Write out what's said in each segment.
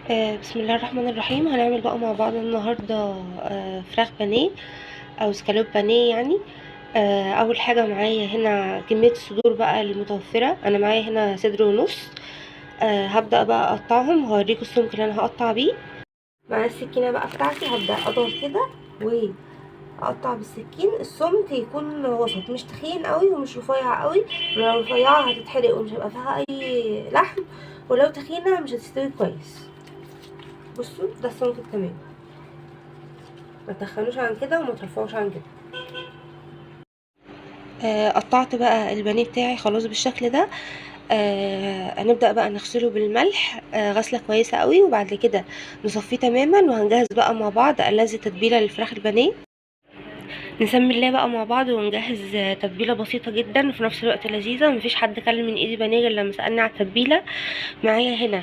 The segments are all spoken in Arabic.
بسم الله الرحمن الرحيم. هنعمل بقى مع بعض النهاردة فراخ بانيه او سكالوب بانيه يعني. اول حاجة معايا هنا كمية الصدور بقى المتوفرة، انا معايا هنا صدر ونص. هبدأ بقى اقطعهم، هوريكم السمك اللي انا هقطع بيه. مع السكينة بقى بتاعتي هبدأ اضغط كده واقطع بالسكين. السمك يكون وسط، مش تخين قوي ومش رفيع قوي، لو رفيعة هتتحرق ومش هيبقى فيها اي لحم، ولو تخينة مش هتستوي كويس. بصوا ده السمك التمام، ما تدخلوش عن كده وما ترفعوش عن كده. قطعت بقى البانيه بتاعي خلاص بالشكل ده. هنبدأ بقى نغسله بالملح غسلة كويسة قوي، وبعد كده نصفيه تماما، وهنجهز بقى مع بعض ألذ تتبيلة للفراخ البانيه. نسمي الله بقى مع بعض ونجهز تتبيلة بسيطة جدا وفي نفس الوقت لذيذة. مفيش حد كل من ايدي بانيه غير لما سألني على التتبيلة. معايا هنا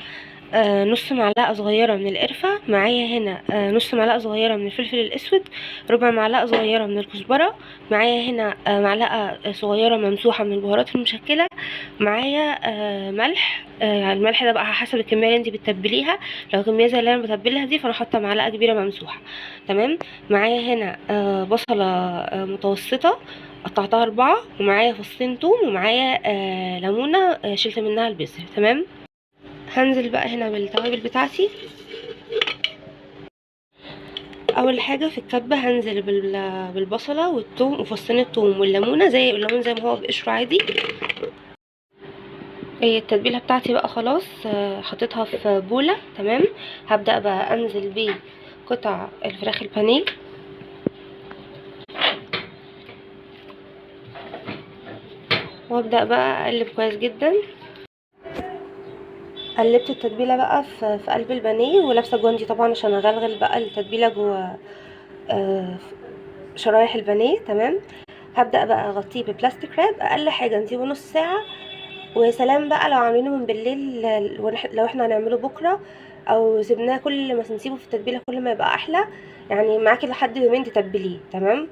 نص معلقة صغيرة من القرفة، معايا هنا نص معلقة صغيرة من الفلفل الأسود، ربع معلقة صغيرة من الكزبرة، معايا هنا معلقة صغيرة ممسوحة من البهارات المشكلة، معايا ملح. الملح ده بقى حسب الكمية اللي انت بتتبليها، لو كمية زي اللي انا بتبلها دي فانا حاطة معلقة كبيرة ممسوحة. تمام. معايا هنا بصلة متوسطة قطعتها 4، ومعايا فصين توم، ومعايا ليمونة شلت منها البذر. تمام. هنزل بقى هنا بالتوابل بتاعتي. اول حاجه في الكبه هنزل بالبصله والثوم وفصين الثوم والليمونه، زي الليمون زي ما هو بقشره عادي. التتبيله بتاعتي بقى خلاص حطيتها في بوله. تمام. هبدا بقى انزل بقطع الفراخ البانيه، وابدا بقى اقلب كويس جدا. قلبت التتبيله بقى في قلب البانيه، ولابسه جوانتي طبعا عشان اغلغل بقى التتبيله جوه شرايح البانيه. تمام. هبدأ بقى اغطيه ببلاستيك راب، اقل حاجة نسيبه نص ساعة. ويا سلام بقى لو عاملينه من بالليل، لو احنا هنعمله بكرة او سيبناه، كل ما نسيبه في التتبيلة كل ما يبقى احلى. يعني معاكي لحد يومين تتبليه. تمام.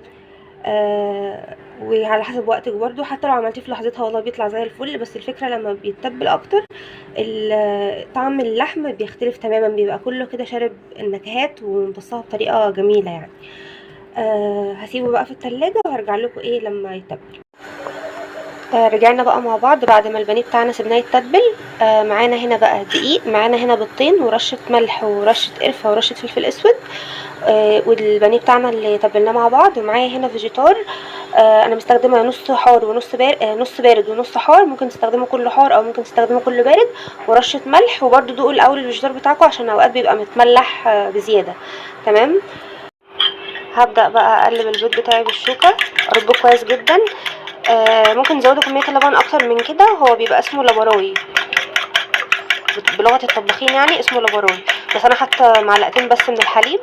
وعلى حسب وقتك برضو، حتى لو عملتيه في لحظتها والله بيطلع زي الفل، بس الفكرة لما بيتبل اكتر طعم اللحم بيختلف تماما، بيبقى كله كده شارب النكهات ومتصها بطريقة جميلة يعني. هسيبه بقى في التلاجة وهرجع لكم ايه لما يتبل. رجعنا بقى مع بعض بعد ما البانيه بتاعنا سيبناه يتبل. معانا هنا بقى دقيق، معانا هنا بيضتين ورشه ملح ورشه قرفه ورشه فلفل اسود. والبانيه بتاعنا اللي تبلناه مع بعض. ومعايا هنا فيجيتار، انا مستخدمه نص حار ونص بارد، نص بارد ونص حار، ممكن تستخدموا كله حار او ممكن تستخدموا كله بارد. ورشه ملح. وبرده دوقوا الاول الفيجيتار بتاعكم عشان اوقات بيبقى متملح بزياده. تمام. هبدأ بقى اقلب البيض بتاعي بالشوكة، اربه كويس جدا. ممكن تزودوا كمية اللبن اكتر من كده، هو بيبقى اسمه لبراوي بلغة الطباخين، يعني اسمه لبراوي، بس انا حاطة معلقتين بس من الحليب.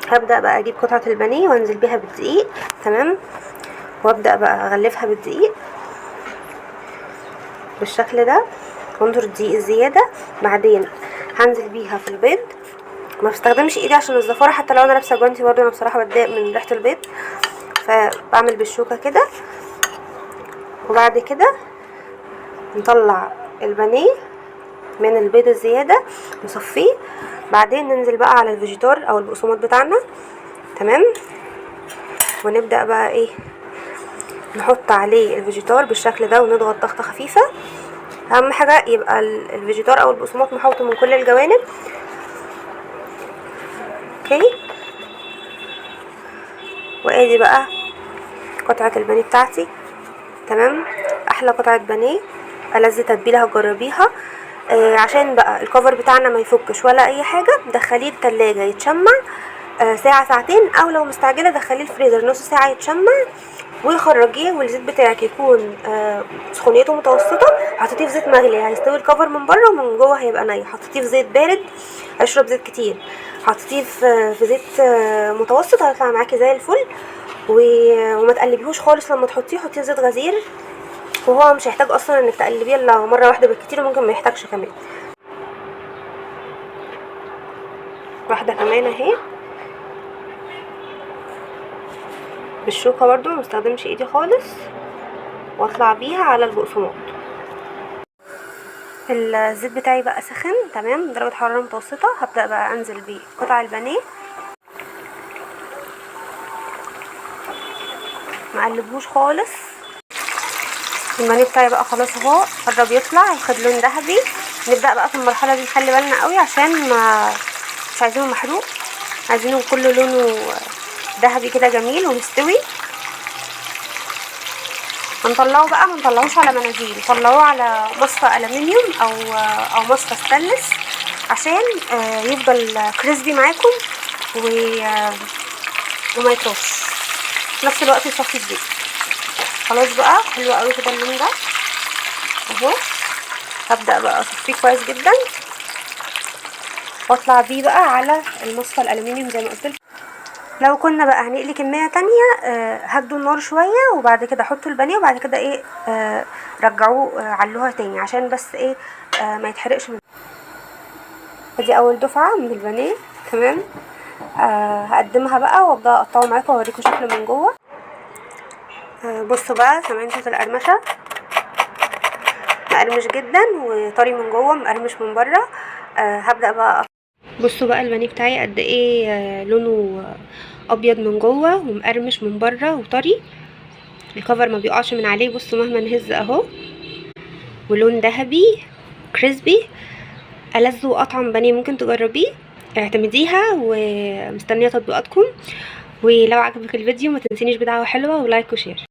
هبدأ بقى اجيب قطعة البانيه وانزل بيها بالدقيق. تمام. وابدأ بقى اغلفها بالدقيق بالشكل ده، وانظر الدقيق الزيادة. بعدين هنزل بيها في البيض. ما بستخدمش ايدي عشان الزفاره، حتى لو انا لابسه جوانتي برضو انا بصراحه بتضايق من ريحه البيض، فبعمل بالشوكه كده. وبعد كده نطلع البانيه من البيض الزياده نصفيه. بعدين ننزل بقى على الفيجيتار او البقسماط بتاعنا. تمام. ونبدا بقى ايه، نحط عليه الفيجيتار بالشكل ده ونضغط ضغطه خفيفه. اهم حاجه يبقى الفيجيتار او البقسماط محوط من كل الجوانب. اوكي. وادي بقى قطعه البانيه بتاعتي. تمام. احلى قطعه بانيه، ألذ تتبيله هتجربيها. عشان بقى الكفر بتاعنا ما يفكش ولا اي حاجه، دخليه التلاجة يتشمع ساعه ساعتين، او لو مستعجله دخليه الفريزر نص ساعه يتشمع وخرجيه. والزيت بتاعك يكون سخونيته متوسطه. حطيتيه في زيت مغلي هيستوي الكفر من بره ومن جوه هيبقى ني. حطيتيه في زيت بارد هيشرب زيت كتير. حطيتيه في زيت متوسط هيطلع معاكي زي الفل. وما تقلبيهوش خالص لما تحطيه، حطيه في زيت غزير، وهو مش هيحتاج اصلا انك تقلبيه الا مره واحده بالكتير، وممكن ما يحتاجش كمان. واحده كمان اهي بالشوكه برضو، مستخدمش ايدي خالص، واطلع بيها على البقسماط. الزيت بتاعي بقى سخن تمام، درجة حرارة متوسطة. هبدأ بقى انزل بقطع البانيه، مقلبهوش خالص. البانيه بتاعي بقى خلاص اهو قرب يطلع ياخد لون ذهبي. نبدأ بقى في المرحلة دي نخلي بالنا قوي عشان ما مش عايزينه محروق، عايزينه كله لونه ذهبي كده جميل ومستوي. هنطلعه بقى، ما نطلعوش على مناديل، نطلعوه على مصفى ألمنيوم او مصفى ستانلس عشان يفضل كريسبي معاكم وما يطرش في نفس الوقت، يصفي الزيت. خلاص بقى حلو قوي كده اللون ده اهو. هبدأ بقى اصفيه كويس جدا واطلع بيه بقى على المصفى الألمنيوم زي ما قلت لكم. لو كنا بقى هنقلي كميه تانية هدوا النار شويه وبعد كده حطوا البانيه وبعد كده ايه رجعوه علوها تاني عشان بس ايه ما يتحرقش. ادي اول دفعه من البانيه تمام. هقدمها بقى وابدا اقطعه معاكم واوريكم شكله من جوه. بصوا بقى سامعين صوت القرمشه، مقرمش جدا وطري من جوه مقرمش من بره. هبدا بقى. بصوا بقى البانيه بتاعي قد ايه لونه ابيض من جوه ومقرمش من بره وطري، الكفر ما بيقعش من عليه. بصوا مهما نهز اهو، ولون ذهبي كريسبي، ألذ واطعم بانيه ممكن تجربيه. اعتمديها ومستنيه تطبيقاتكم. ولو عجبك الفيديو ما تنسينيش بدعوه حلوه ولايك وشير.